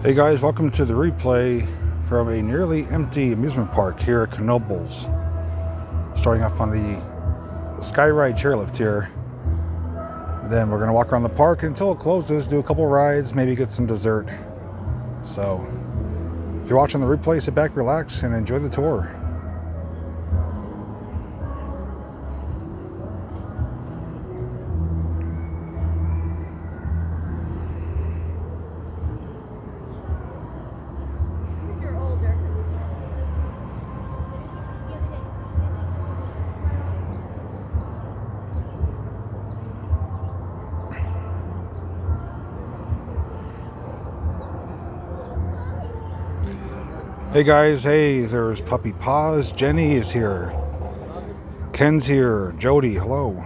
Hey guys, welcome to the replay from a nearly empty amusement park here at Knoebels. Starting off on the Skyway chairlift here. Then we're going to walk around the park until it closes, do a couple rides, maybe get some dessert. So, if you're watching the replay, sit back, relax, and enjoy the tour. Hey guys, hey, there's Puppy Paws. Jenny is here. Ken's here. Jody, hello.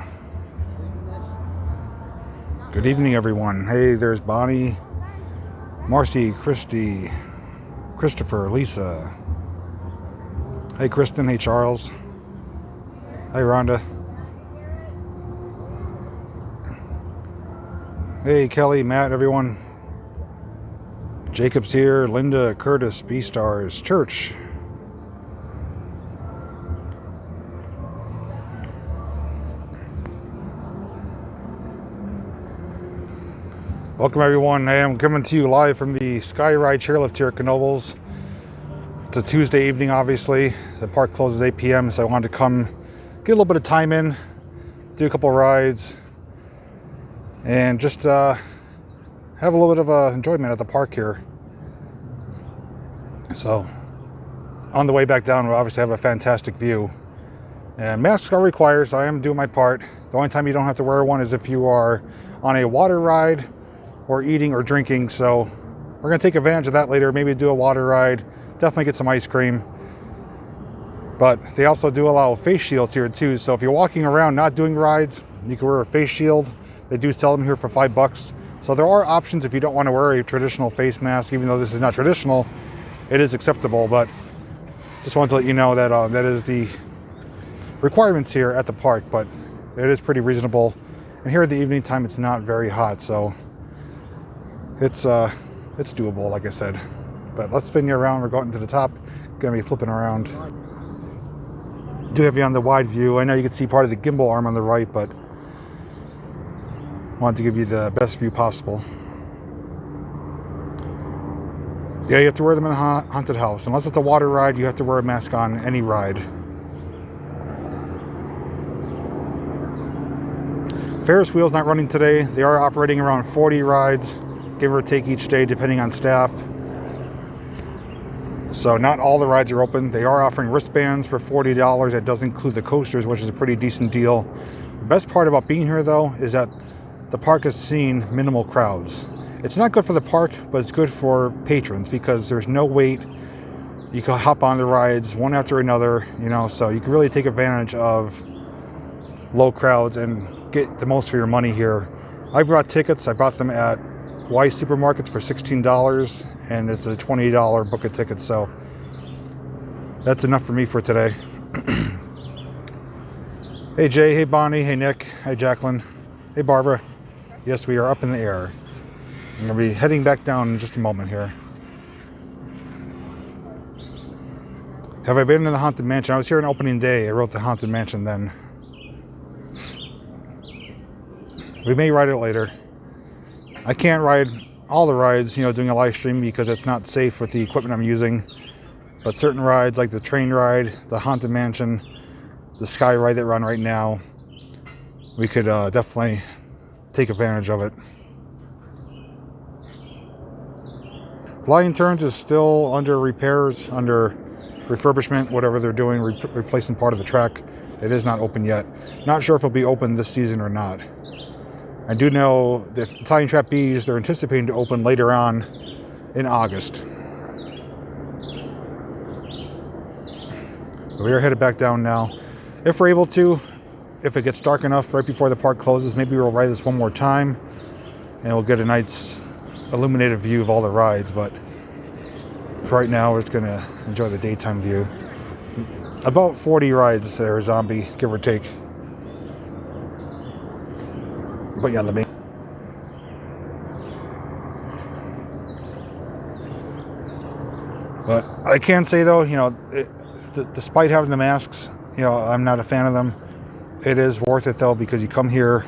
Good evening, everyone. Hey, there's Bonnie, Marcy, Christy, Christopher, Lisa. Hey, Kristen. Hey, Charles. Hey, Rhonda. Hey, Kelly, Matt, everyone. Jacob's here, Linda, Curtis, B-Stars, Church. Welcome everyone. I am coming to you live from the Skyway chairlift here at Knoebels. It's a Tuesday evening, obviously. The park closes 8 p.m. so I wanted to come get a little bit of time in, do a couple rides, and just have a little bit of enjoyment at the park here. So, on the way back down, we'll obviously have a fantastic view. And masks are required, so I am doing my part. The only time you don't have to wear one is if you are on a water ride or eating or drinking. So, we're going to take advantage of that later. Maybe do a water ride. Definitely get some ice cream. But they also do allow face shields here too. So, if you're walking around not doing rides, you can wear a face shield. They do sell them here for $5. So there are options if you don't want to wear a traditional face mask, even though this is not traditional, it is acceptable. But just wanted to let you know that that is the requirements here at the park, but it is pretty reasonable. And here at the evening time, it's not very hot, so it's doable, like I said. But let's spin you around. We're going to the top, gonna be flipping around. Do have you on the wide view. I know you can see part of the gimbal arm on the right, but wanted to give you the best view possible. Yeah, you have to wear them in the haunted house. Unless it's a water ride, you have to wear a mask on any ride. Ferris Wheel's not running today. They are operating around 40 rides, give or take each day, depending on staff. So not all the rides are open. They are offering wristbands for $40. That does include the coasters, which is a pretty decent deal. The best part about being here, though, is that the park has seen minimal crowds. It's not good for the park, but it's good for patrons because there's no wait. You can hop on the rides one after another, you know, so you can really take advantage of low crowds and get the most for your money here. I brought tickets. I bought them at Weiss Supermarkets for $16, and it's a $20 book a ticket, so that's enough for me for today. Hey Jay, hey Bonnie, hey Nick, hey Jacqueline, hey Barbara. Yes, we are up in the air. I'm going to be heading back down in just a moment here. Have I been in the Haunted Mansion? I was here on opening day. I wrote the Haunted Mansion then. We may ride it later. I can't ride all the rides, you know, doing a live stream because it's not safe with the equipment I'm using. But certain rides like the train ride, the Haunted Mansion, the Sky Ride that we're on right now, we could definitely take advantage of it. Flying Turns is still under repairs, under refurbishment, whatever they're doing, replacing part of the track. It is not open yet. Not sure if it'll be open this season or not. I do know the Italian Trapeze, they're anticipating to open later on in August. So we are headed back down now. If we're able to, if it gets dark enough right before the park closes, maybe we'll ride this one more time and we'll get a nice illuminated view of all the rides. But for right now, we're just going to enjoy the daytime view. About 40 rides there, Zombie, give or take. But yeah, let me But I can say though, despite having the masks, I'm not a fan of them. It is worth it though, because you come here,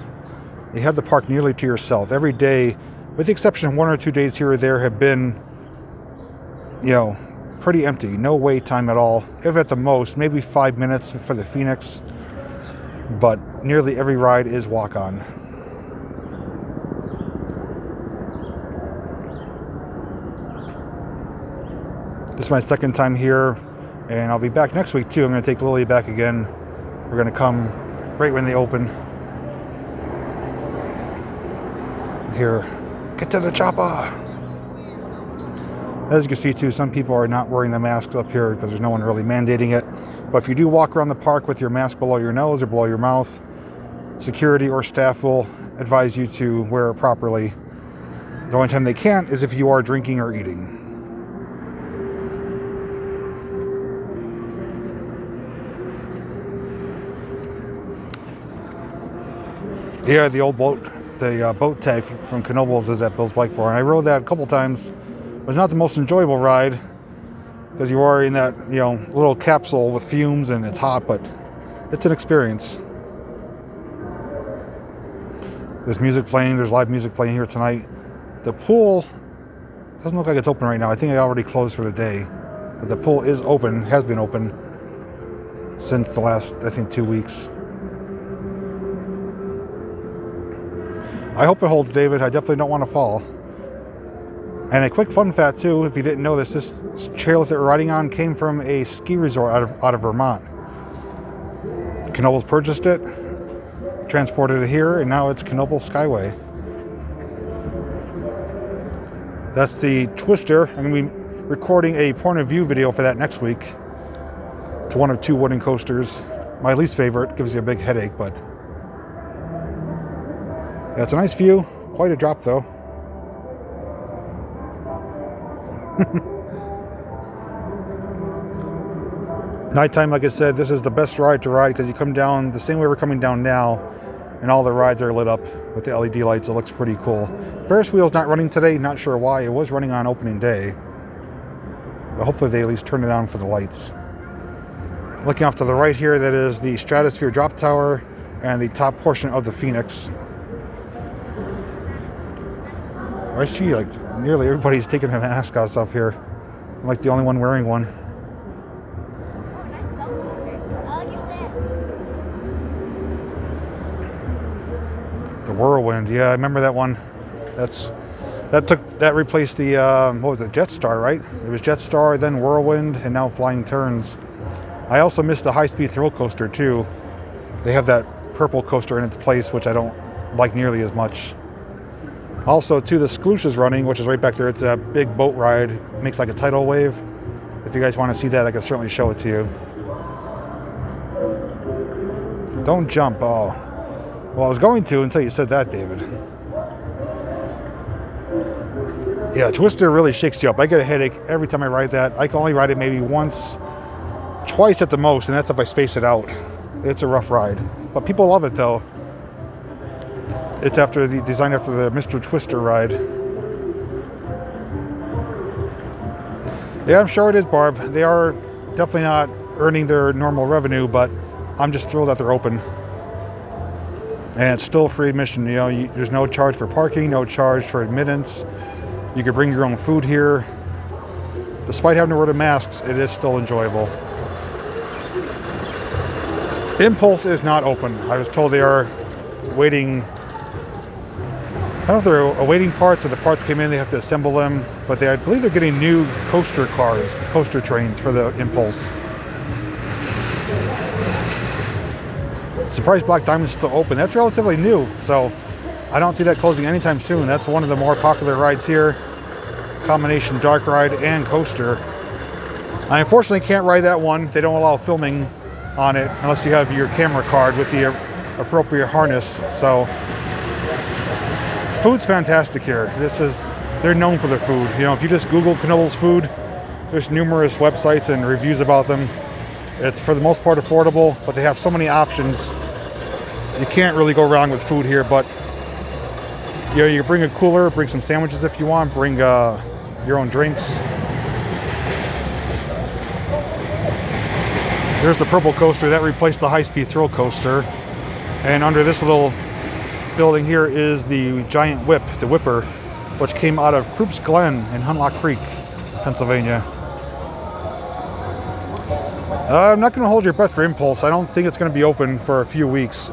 you have the park nearly to yourself. Every day, with the exception of 1 or 2 days here or there, have been, pretty empty. No wait time at all. If at the most, maybe 5 minutes for the Phoenix. But nearly every ride is walk-on. This is my second time here, and I'll be back next week too. I'm going to take Lily back again. We're going to come right when they open. Here, get to the chopper. As you can see too, some people are not wearing the masks up here because there's no one really mandating it. But if you do walk around the park with your mask below your nose or below your mouth, security or staff will advise you to wear it properly. The only time they can't is if you are drinking or eating. Yeah, the old boat, the boat tag from Knoebels is at Bill's Bike Bar. And I rode that a couple times. It was not the most enjoyable ride because you are in that, little capsule with fumes and it's hot, but it's an experience. There's music playing. There's live music playing here tonight. The pool doesn't look like it's open right now. I think I already closed for the day. But the pool is open, has been open since the last, I think, 2 weeks. I hope it holds, David. I definitely don't want to fall. And a quick fun fact too, if you didn't know this chairlift that we're riding on came from a ski resort out of Vermont. Knoebels purchased it, transported it here, and now it's Knoebels Skyway. That's the Twister. I'm going to be recording a point of view video for that next week. It's one of 2 wooden coasters. My least favorite, gives you a big headache, but yeah, it's a nice view. Quite a drop though. Nighttime, like I said, this is the best ride to ride because you come down the same way we're coming down now, and all the rides are lit up with the LED lights. It looks pretty cool. Ferris Wheel's not running today. Not sure why. It was running on opening day, but hopefully they at least turn it on for the lights. Looking off to the right here, that is the Stratosphere Drop Tower and the top portion of the Phoenix. I see like nearly everybody's taking their mask off up here. I'm like the only one wearing one. The Whirlwind, yeah, I remember that one. That replaced the what was it, Jetstar, right? It was Jetstar, then Whirlwind, and now Flying Turns. I also missed the high-speed thrill coaster too. They have that purple coaster in its place, which I don't like nearly as much. Also, too, the Skloosh is running, which is right back there. It's a big boat ride. It makes like a tidal wave. If you guys want to see that, I can certainly show it to you. Don't jump. Oh. Well, I was going to until you said that, David. Yeah, Twister really shakes you up. I get a headache every time I ride that. I can only ride it maybe once, twice at the most, and that's if I space it out. It's a rough ride. But people love it, though. It's designed after the Mr. Twister ride. Yeah, I'm sure it is, Barb. They are definitely not earning their normal revenue, but I'm just thrilled that they're open. And it's still free admission. There's no charge for parking, no charge for admittance. You can bring your own food here. Despite having to wear the masks, it is still enjoyable. Impulse is not open. I was told they are waiting. I don't know if they're awaiting parts or the parts came in, they have to assemble them, but I believe they're getting new coaster cars, coaster trains for the Impulse. Surprise Black Diamond is still open. That's relatively new, so I don't see that closing anytime soon. That's one of the more popular rides here. Combination dark ride and coaster. I unfortunately can't ride that one. They don't allow filming on it unless you have your camera card with the appropriate harness. So food's fantastic here. They're known for their food. If you just Google Knoebels food, there's numerous websites and reviews about them. It's for the most part affordable, but they have so many options. You can't really go wrong with food here, but you bring a cooler, bring some sandwiches if you want, bring your own drinks. There's the purple coaster that replaced the high-speed thrill coaster. And under this little building here is the giant whip, the Whipper, which came out of Croups Glen in Hunlock Creek, Pennsylvania. I'm not going to hold your breath for Impulse. I don't think it's going to be open for a few weeks,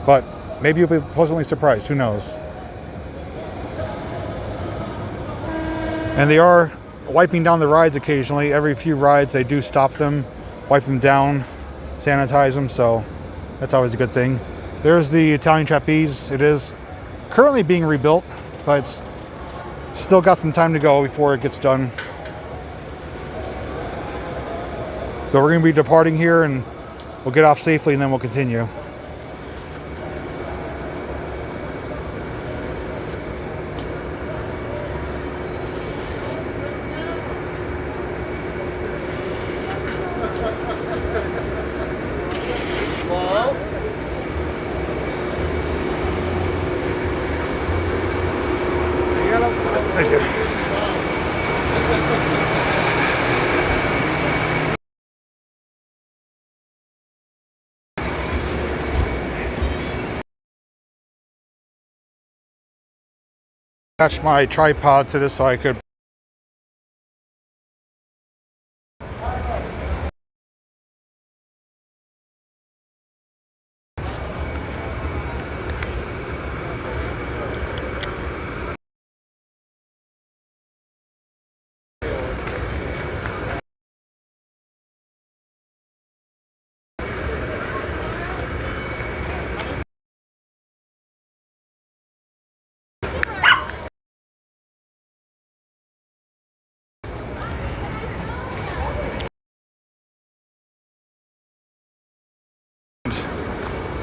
but maybe you'll be pleasantly surprised. Who knows? And they are wiping down the rides occasionally. Every few rides they do stop them, wipe them down, sanitize them, so that's always a good thing. There's the Italian Trapeze. It is currently being rebuilt, but it's still got some time to go before it gets done. So we're going to be departing here and we'll get off safely and then we'll continue. Thank you. Attach my tripod to this so I could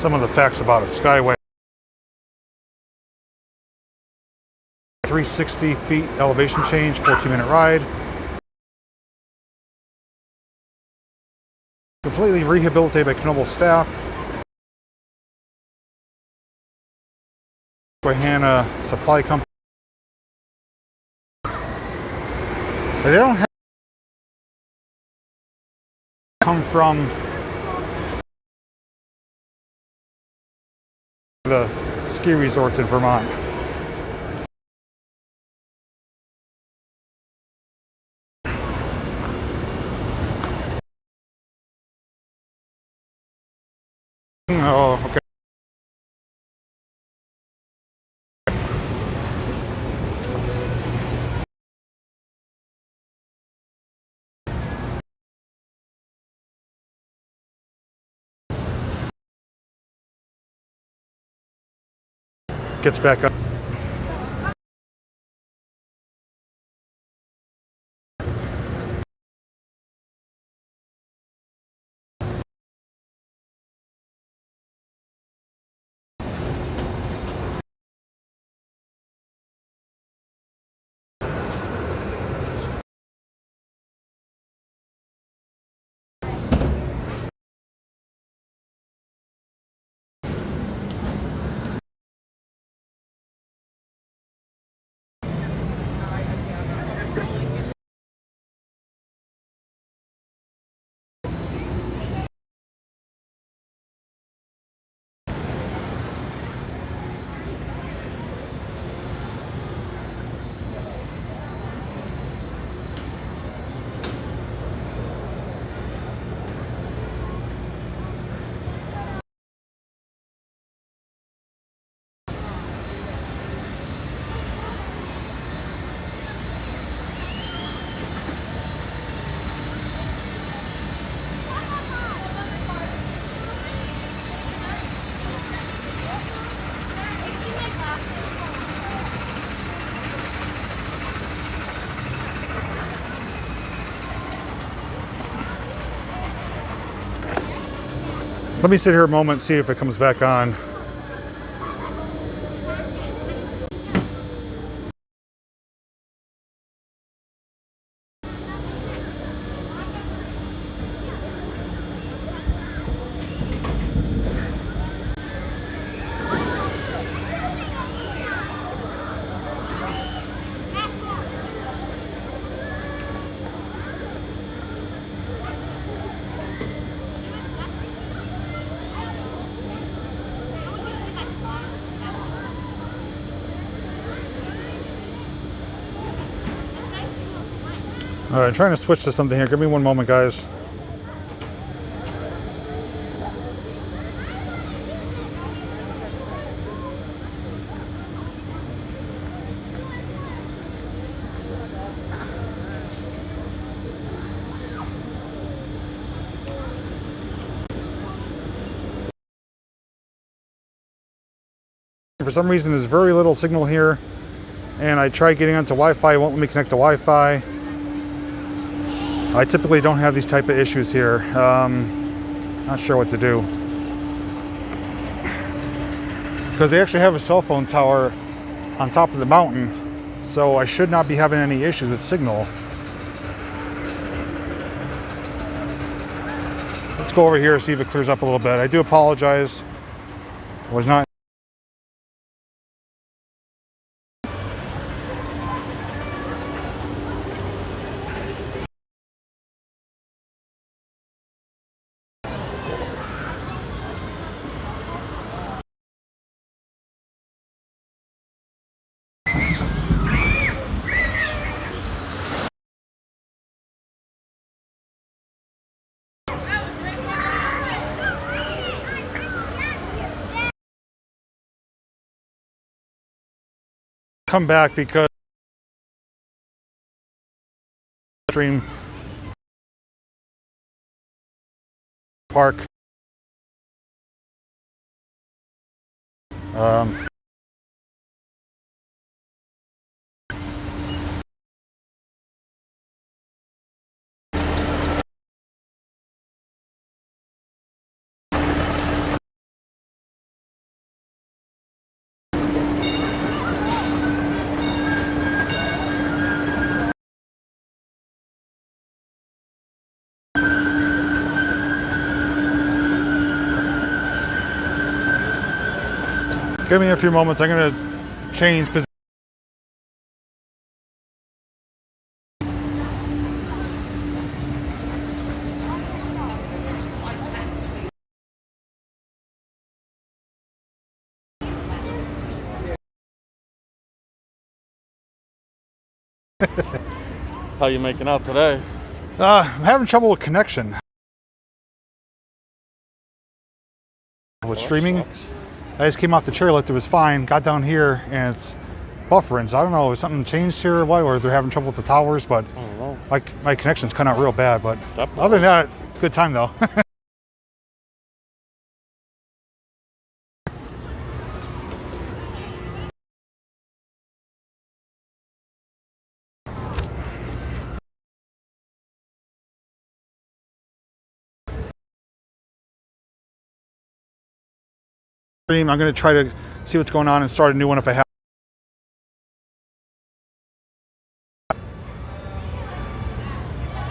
some of the facts about a Skyway. 360 feet elevation change, 14-minute ride. Completely rehabilitated by Knoebels staff. Hannah Supply Company. They don't have come from the ski resorts in Vermont. Oh, okay. Gets back up. Let me sit here a moment, see if it comes back on. I'm trying to switch to something here. Give me one moment, guys. For some reason, there's very little signal here, and I tried getting onto Wi-Fi. It won't let me connect to Wi-Fi. I typically don't have these type of issues here. Not sure what to do, because they actually have a cell phone tower on top of the mountain, so I should not be having any issues with signal. Let's go over here, see if it clears up a little bit. I do apologize. I was not come back because stream park. Give me a few moments. I'm going to change position. How you making out today? I'm having trouble with connection. With streaming. Sucks. I just came off the chairlift, it was fine. Got down here and it's buffering. So I don't know if something changed here or what, or they're having trouble with the towers, but I don't know. my connection's cut out real bad. But Definitely. other than that, good time though. I'm going to try to see what's going on and start a new one if I have.